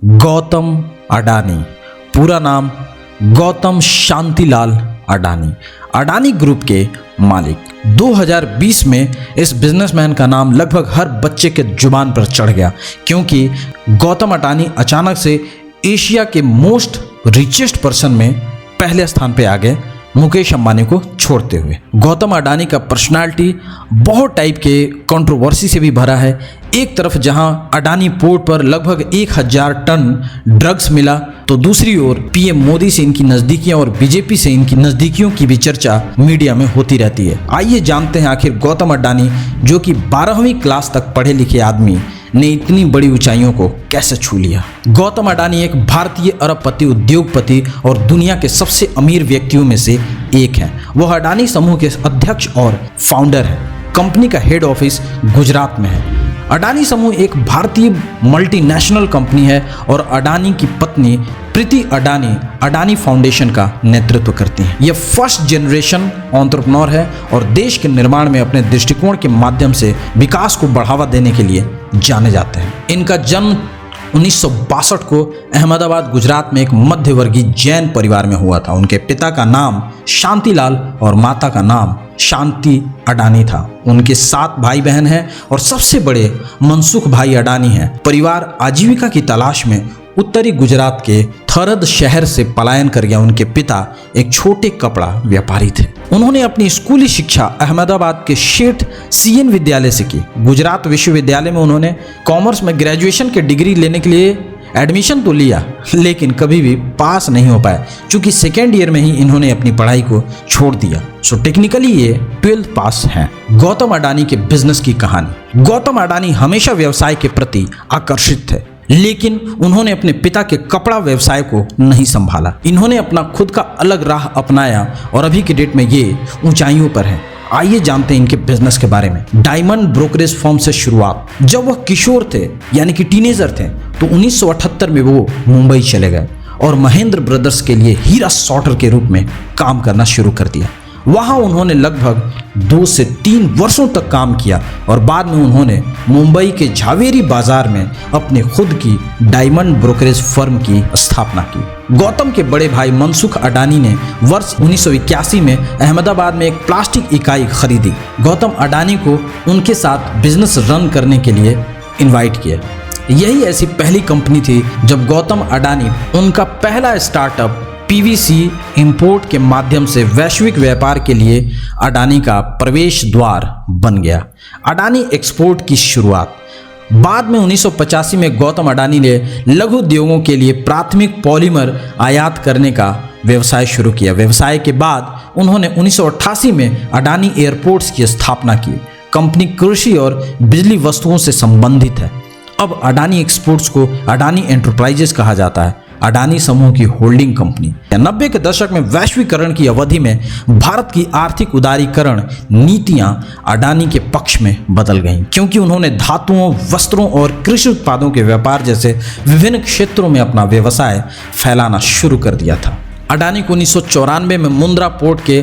गौतम अडानी, पूरा नाम गौतम शांतिलाल अडानी, अडानी ग्रुप के मालिक। 2020 में इस बिजनेसमैन का नाम लगभग हर बच्चे के जुबान पर चढ़ गया, क्योंकि गौतम अडानी अचानक से एशिया के मोस्ट रिचेस्ट पर्सन में पहले स्थान पे आ गए, मुकेश अंबानी को छोड़ते हुए। गौतम अडानी का पर्सनालिटी बहुत टाइप के कंट्रोवर्सी से भी भरा है। एक तरफ जहां अडानी पोर्ट पर लगभग 1000 टन ड्रग्स मिला, तो दूसरी ओर पीएम मोदी से इनकी नज़दीकियां और बीजेपी से इनकी नज़दीकियों की भी चर्चा मीडिया में होती रहती है। आइए जानते हैं आखिर गौतम अडानी, जो कि 12वीं क्लास तक पढ़े लिखे आदमी, ने इतनी बड़ी ऊंचाइयों को कैसे छू लिया। गौतम अडानी एक भारतीय अरबपति, उद्योगपति और दुनिया के सबसे अमीर व्यक्तियों में से एक हैं। वह अडानी समूह के अध्यक्ष और फाउंडर हैं। कंपनी का हेड ऑफिस गुजरात में है। अडानी समूह एक भारतीय मल्टीनेशनल कंपनी है और अडानी की पत्नी प्रीति अडानी अडानी फाउंडेशन का नेतृत्व करती हैं। यह फर्स्ट जनरेशन एंटरप्रेन्योर है और देश के निर्माण में अपने दृष्टिकोण के माध्यम से विकास को बढ़ावा देने के लिए जाने जाते हैं। इनका जन्म 1962 को अहमदाबाद, गुजरात में एक मध्यवर्गीय जैन परिवार में हुआ था। उनके पिता का नाम शांतिलाल और माता का नाम शांति अडानी था। उनके 7 भाई बहन हैं और सबसे बड़े मनसुख भाई अडानी हैं। परिवार आजीविका की तलाश में उत्तरी गुजरात के थरद शहर से पलायन कर गया। उनके पिता एक छोटे कपड़ा व्यापारी थे। उन्होंने अपनी स्कूली शिक्षा अहमदाबाद के शेठ सीएन विद्यालय से की। गुजरात विश्वविद्यालय में उन्होंने कॉमर्स में ग्रेजुएशन की डिग्री लेने के लिए एडमिशन तो लिया, लेकिन कभी भी पास नहीं हो पाए, क्योंकि सेकेंड ईयर में ही इन्होंने अपनी पढ़ाई को छोड़ दिया। सो टेक्निकली ये 12th पास हैं। गौतम अडानी के बिजनेस की कहानी। गौतम अडानी हमेशा व्यवसाय के प्रति आकर्षित थे, लेकिन उन्होंने अपने पिता के कपड़ा व्यवसाय को नहीं संभाला। इन्होंने अपना खुद का अलग राह अपनाया और अभी की डेट में ये ऊंचाइयों पर है। आइए जानते हैं इनके बिजनेस के बारे में। डायमंड ब्रोकरेज फर्म से शुरुआत। जब वह किशोर थे, यानी कि टीनेजर थे, तो 1978 में वो मुंबई चले गए और महेंद्र ब्रदर्स के लिए हीरा सॉर्टर के रूप में काम करना शुरू कर दिया। वहाँ उन्होंने लगभग 2 से 3 वर्षों तक काम किया और बाद में उन्होंने मुंबई के झावेरी बाजार में अपने खुद की डायमंड ब्रोकरेज फर्म की स्थापना की। गौतम के बड़े भाई मनसुख अडानी ने वर्ष 1981 में अहमदाबाद में एक प्लास्टिक इकाई खरीदी। गौतम अडानी को उनके साथ बिजनेस रन करने के लिए इनवाइट किया। यही ऐसी पहली कंपनी थी जब गौतम अडानी उनका पहला स्टार्टअप पीवीसी इंपोर्ट के माध्यम से वैश्विक व्यापार के लिए अडानी का प्रवेश द्वार बन गया। अडानी एक्सपोर्ट की शुरुआत। बाद में 1985 में गौतम अडानी ने लघु उद्योगों के लिए प्राथमिक पॉलीमर आयात करने का व्यवसाय शुरू किया। व्यवसाय के बाद उन्होंने 1988 में अडानी एयरपोर्ट्स की स्थापना की। कंपनी कृषि और बिजली वस्तुओं से संबंधित है। अब अडानी एक्सपोर्ट्स को अडानी एंटरप्राइजेस कहा जाता है, अडानी समूह की होल्डिंग कंपनी। 90 के दशक में वैश्वीकरण की अवधि में भारत की आर्थिक उदारीकरण नीतियां अडानी के पक्ष में बदल गईं, क्योंकि उन्होंने धातुओं, वस्त्रों और कृषि उत्पादों के व्यापार जैसे विभिन्न क्षेत्रों में अपना व्यवसाय फैलाना शुरू कर दिया था। अडानी को 1994 में मुंद्रा पोर्ट के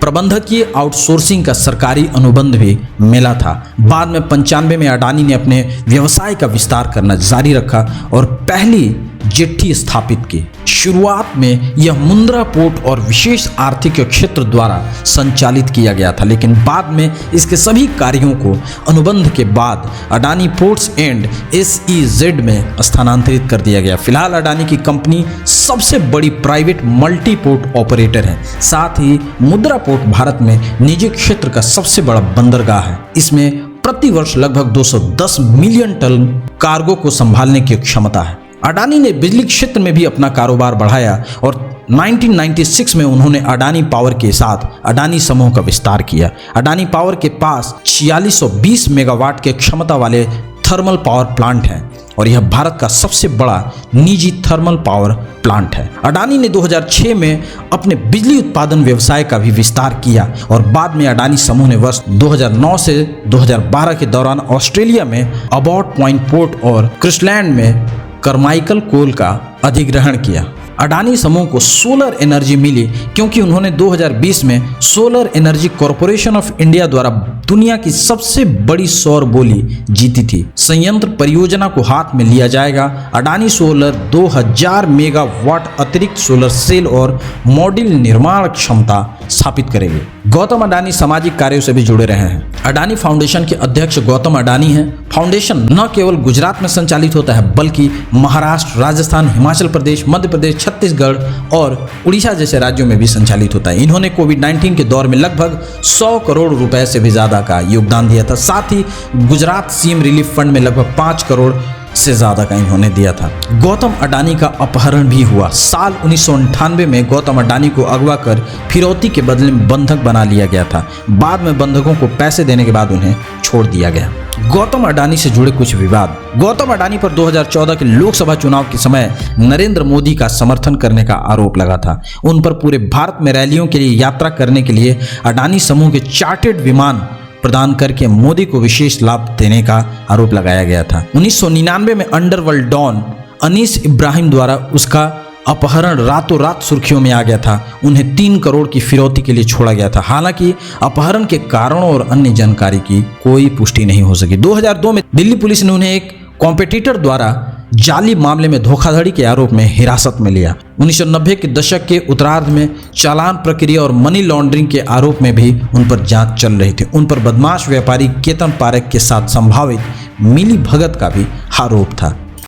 प्रबंधकीय आउटसोर्सिंग का सरकारी अनुबंध भी मिला था। बाद में 95 में अडानी ने अपने व्यवसाय का विस्तार करना जारी रखा और पहली जेट्टी स्थापित की। शुरुआत में यह मुंद्रा पोर्ट और विशेष आर्थिक क्षेत्र द्वारा संचालित किया गया था, लेकिन बाद में इसके सभी कार्यों को अनुबंध के बाद अडानी पोर्ट्स एंड SEZ में स्थानांतरित कर दिया गया। फिलहाल अडानी की कंपनी सबसे बड़ी प्राइवेट मल्टी पोर्ट ऑपरेटर है। साथ ही मुंद्रा पोर्ट भारत में निजी क्षेत्र का सबसे बड़ा बंदरगाह है। इसमें प्रति वर्ष लगभग 210 मिलियन टन कार्गो को संभालने की क्षमता है। अडानी ने बिजली क्षेत्र में भी अपना कारोबार बढ़ाया और 1996 में उन्होंने अडानी पावर के साथ अडानी समूह का विस्तार किया। अडानी पावर के पास 4620 मेगावाट के क्षमता वाले थर्मल पावर प्लांट हैं और यह भारत का सबसे बड़ा निजी थर्मल पावर प्लांट है। अडानी ने 2006 में अपने बिजली उत्पादन व्यवसाय का भी विस्तार किया और बाद में अडानी समूह ने वर्ष 2009 से 2012 के दौरान ऑस्ट्रेलिया में अबॉट पॉइंट पोर्ट और क्रिसलैंड में करमाइकल कोल का अधिग्रहण किया। अडानी समूह को सोलर एनर्जी मिली क्योंकि उन्होंने 2020 में solar energy corporation of India द्वारा दुनिया की सबसे बड़ी सौर बोली जीती थी। संयंत्र परियोजना को हाथ में लिया जाएगा। अडानी सोलर 2000 मेगावाट अतिरिक्त सोलर सेल और मॉड्यूल निर्माण क्षमता स्थापित करेगी। गौतम अडानी सामाजिक कार्यों से भी जुड़े रहे हैं। अडानी फाउंडेशन के अध्यक्ष गौतम अडानी हैं। फाउंडेशन न केवल गुजरात में संचालित होता है बल्कि महाराष्ट्र, राजस्थान, हिमाचल प्रदेश, मध्य प्रदेश, छत्तीसगढ़ और उड़ीसा जैसे राज्यों में भी संचालित होता है। इन्होंने कोविड-19 के दौर में लगभग 100 करोड़ रुपए से भी ज्यादा का योगदान दिया था। साथ ही गुजरात सीएम रिलीफ फंड में लगभग 5 करोड़ से ज्यादा का इन्होंने दिया था। गौतम अडानी का अपहरण भी हुआ। साल 1998 में गौतम अडानी को अगवा कर फिरौती के बदले में बंधक बना लिया गया था। बाद में बंधकों को पैसे देने के बाद उन्हें छोड़ दिया गया। गौतम अडानी से जुड़े कुछ विवाद। गौतम अडानी पर 2014 के लोकसभा चुनाव के समय नरेंद्र मोदी का समर्थन करने का आरोप लगा था। उन पर पूरे भारत में रैलियों के लिए यात्रा करने के लिए अडानी समूह के चार्टर्ड विमान प्रदान करके मोदी को विशेष लाभ देने का आरोप लगाया गया था। 1999 में अंडरवर्ल्ड डॉन अनीस इब्राहिम द्वारा उसका अपहरण रातों रात सुर्खियों में आ गया था। उन्हें 3 करोड़ की फिरौती के लिए छोड़ा गया था। हालांकि अपहरण के कारणों और अन्य जानकारी की कोई पुष्टि नहीं हो सकी। 2002 में दिल्ली पुलिस ने उन्हें एक कॉम्पिटिटर द्वारा जाली मामले में धोखाधड़ी के आरोप में हिरासत में लिया। 1990 के दशक के उत्तरार्ध में चालान प्रक्रिया और मनी लॉन्ड्रिंग के आरोप में भी उन पर जांच चल रही थी। उन पर बदमाश व्यापारी केतन पारेख के साथ संभावित मिली भगत का भी आरोप था।